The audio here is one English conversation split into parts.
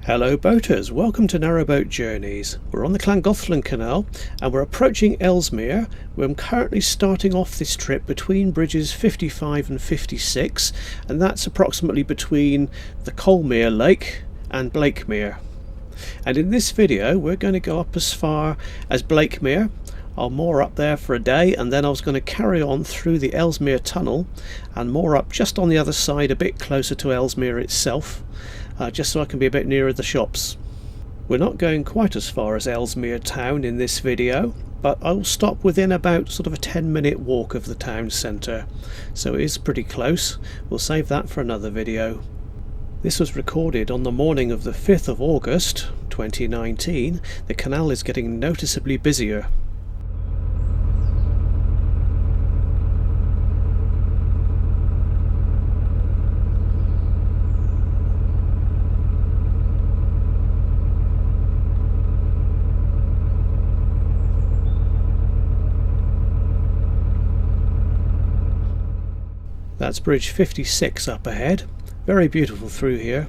Hello boaters, welcome to Narrowboat Journeys. We're on the Llangollen Canal and we're approaching Ellesmere, where I'm currently starting off this trip between bridges 55 and 56, and that's approximately between the Colmere Lake and Blakemere. And in this video we're going to go up as far as Blakemere. I'll moor up there for a day, and then I was going to carry on through the Ellesmere Tunnel and moor up just on the other side, a bit closer to Ellesmere itself, just so I can be a bit nearer the shops. We're not going quite as far as Ellesmere town in this video, but I'll stop within about sort of a 10-minute walk of the town centre, so it is pretty close. We'll save that for another video. This was recorded on the morning of the 5th of August 2019. The canal is getting noticeably busier. That's bridge 56 up ahead. Very beautiful through here.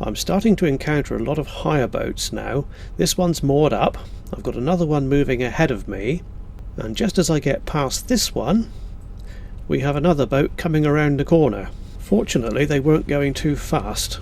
I'm starting to encounter a lot of hire boats now. This one's moored up. I've got another one moving ahead of me, and just as I get past this one we have another boat coming around the corner. Fortunately they weren't going too fast.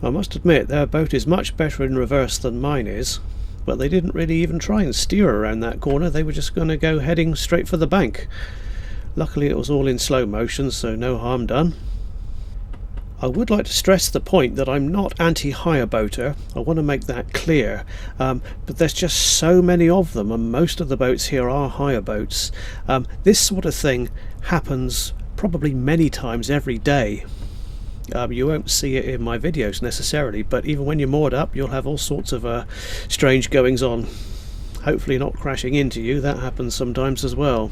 I must admit their boat is much better in reverse than mine is, but they didn't really even try and steer around that corner. They were just going to go heading straight for the bank. Luckily it was all in slow motion, so no harm done. I would like to stress the point that I'm not anti-hire boater. I want to make that clear, but there's just so many of them, and most of the boats here are hire boats. This sort of thing happens probably many times every day. You won't see it in my videos necessarily, but even when you're moored up you'll have all sorts of strange goings on. Hopefully not crashing into you, that happens sometimes as well.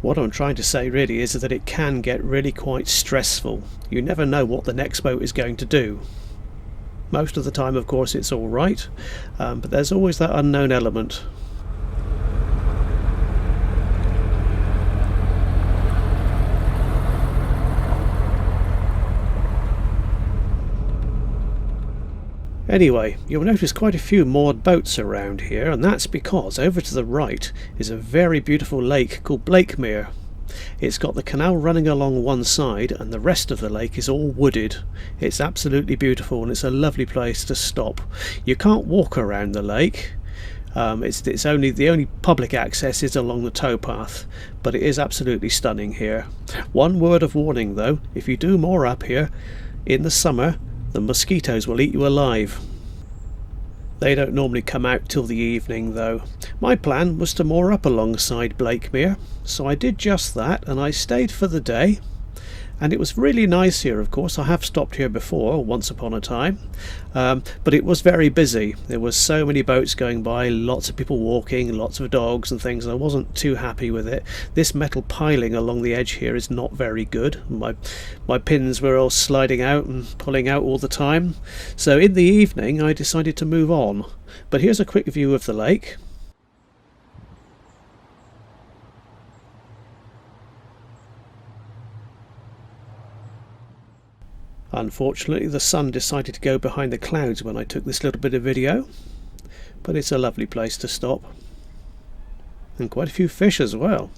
What I'm trying to say really is that it can get really quite stressful. You never know what the next boat is going to do. Most of the time of course it's alright, but there's always that unknown element. Anyway, you'll notice quite a few moored boats around here, and that's because over to the right is a very beautiful lake called Blakemere. It's got the canal running along one side and the rest of the lake is all wooded. It's absolutely beautiful and it's a lovely place to stop. You can't walk around the lake. It's only the only public access is along the towpath, but it is absolutely stunning here. One word of warning though, if you do moor up here in the summer, the mosquitoes will eat you alive. They don't normally come out till the evening though. My plan was to moor up alongside Blakemere, so I did just that and I stayed for the day. And it was really nice here. Of course, I have stopped here before once upon a time, but it was very busy. There were so many boats going by, lots of people walking, lots of dogs and things. I wasn't too happy with it. This metal piling along the edge here is not very good. My pins were all sliding out and pulling out all the time, so in the evening I decided to move on. But here's a quick view of the lake. Unfortunately, the sun decided to go behind the clouds when I took this little bit of video, but it's a lovely place to stop, and quite a few fish as well.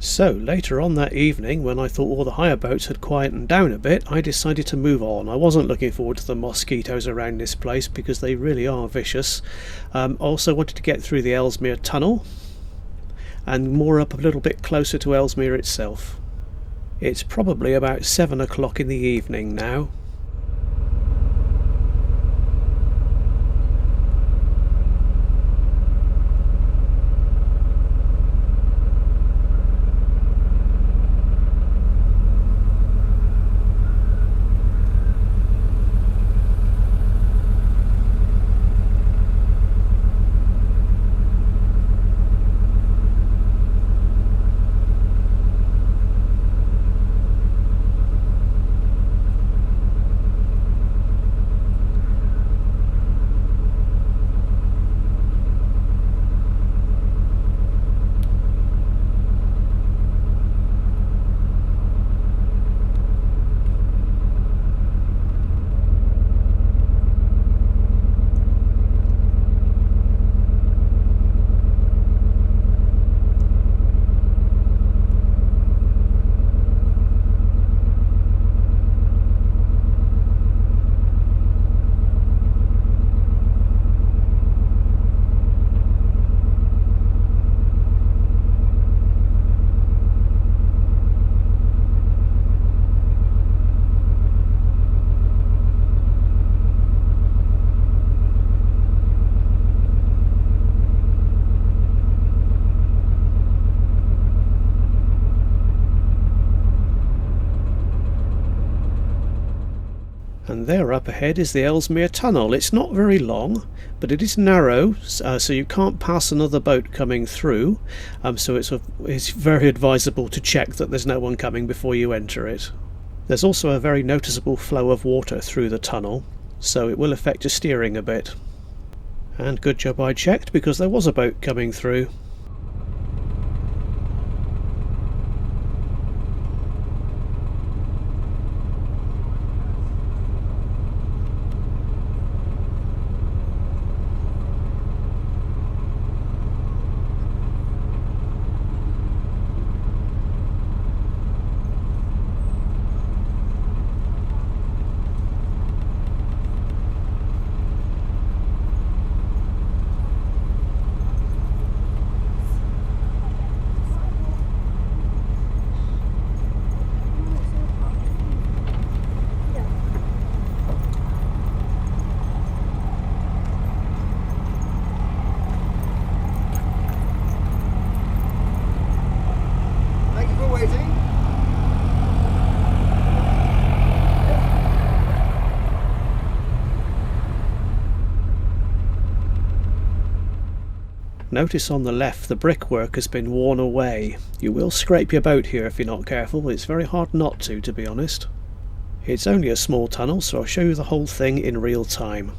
So later on that evening, when I thought all the higher boats had quietened down a bit, I decided to move on. I wasn't looking forward to the mosquitoes around this place because they really are vicious. Also wanted to get through the Ellesmere Tunnel and moor up a little bit closer to Ellesmere itself. It's probably about 7 o'clock in the evening now. And there up ahead is the Ellesmere Tunnel. It's not very long, but it is narrow, so you can't pass another boat coming through, so it's very advisable to check that there's no one coming before you enter it. There's also a very noticeable flow of water through the tunnel, so it will affect your steering a bit. And good job I checked, because there was a boat coming through. Notice on the left the brickwork has been worn away. You will scrape your boat here if you're not careful. It's very hard not to be honest. It's only a small tunnel, so I'll show you the whole thing in real time.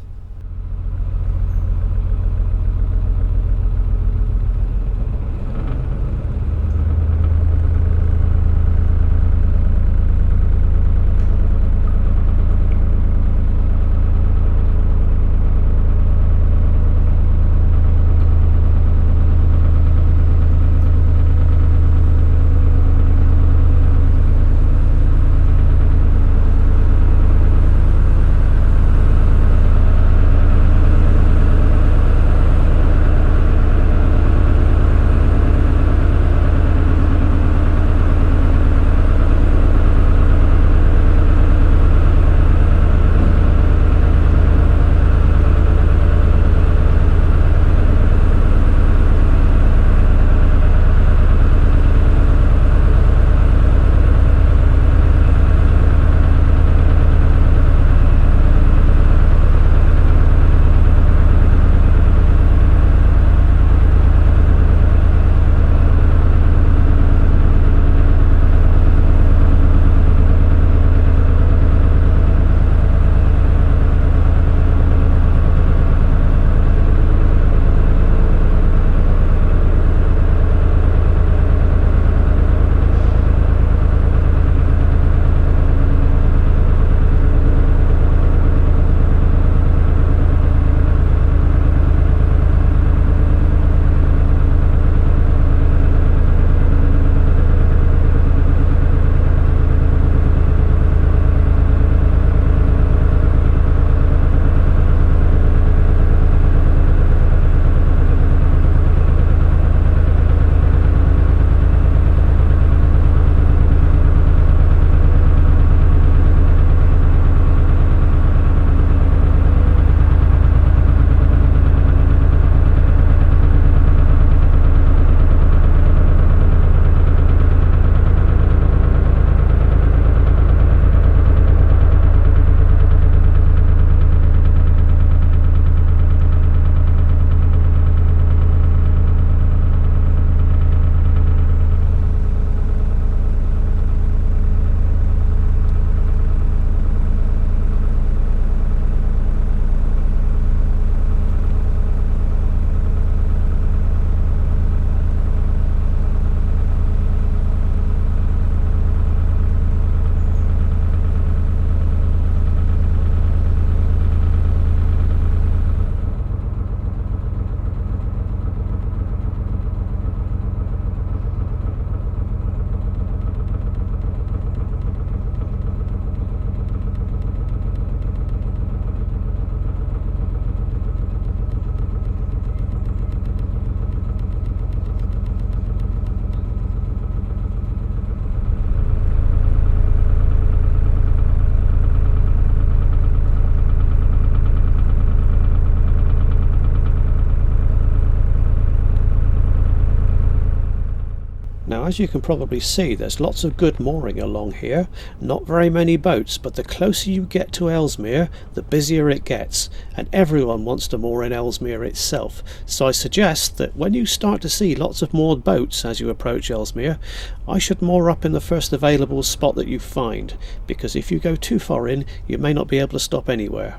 as you can probably see, there's lots of good mooring along here. Not very many boats, but the closer you get to Ellesmere, the busier it gets, and everyone wants to moor in Ellesmere itself. So I suggest that when you start to see lots of moored boats as you approach Ellesmere, I should moor up in the first available spot that you find, because if you go too far in, you may not be able to stop anywhere.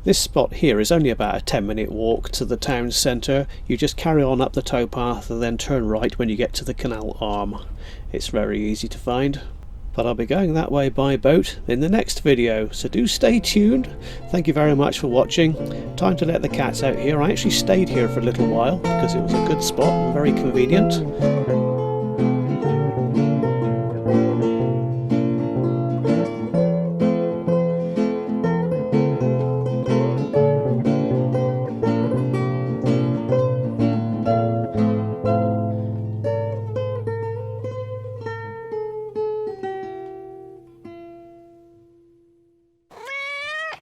This spot here is only about a 10-minute walk to the town centre. You just carry on up the towpath and then turn right when you get to the canal arm. It's very easy to find. But I'll be going that way by boat in the next video, so do stay tuned. Thank you very much for watching. Time to let the cats out here. I actually stayed here for a little while because it was a good spot and very convenient.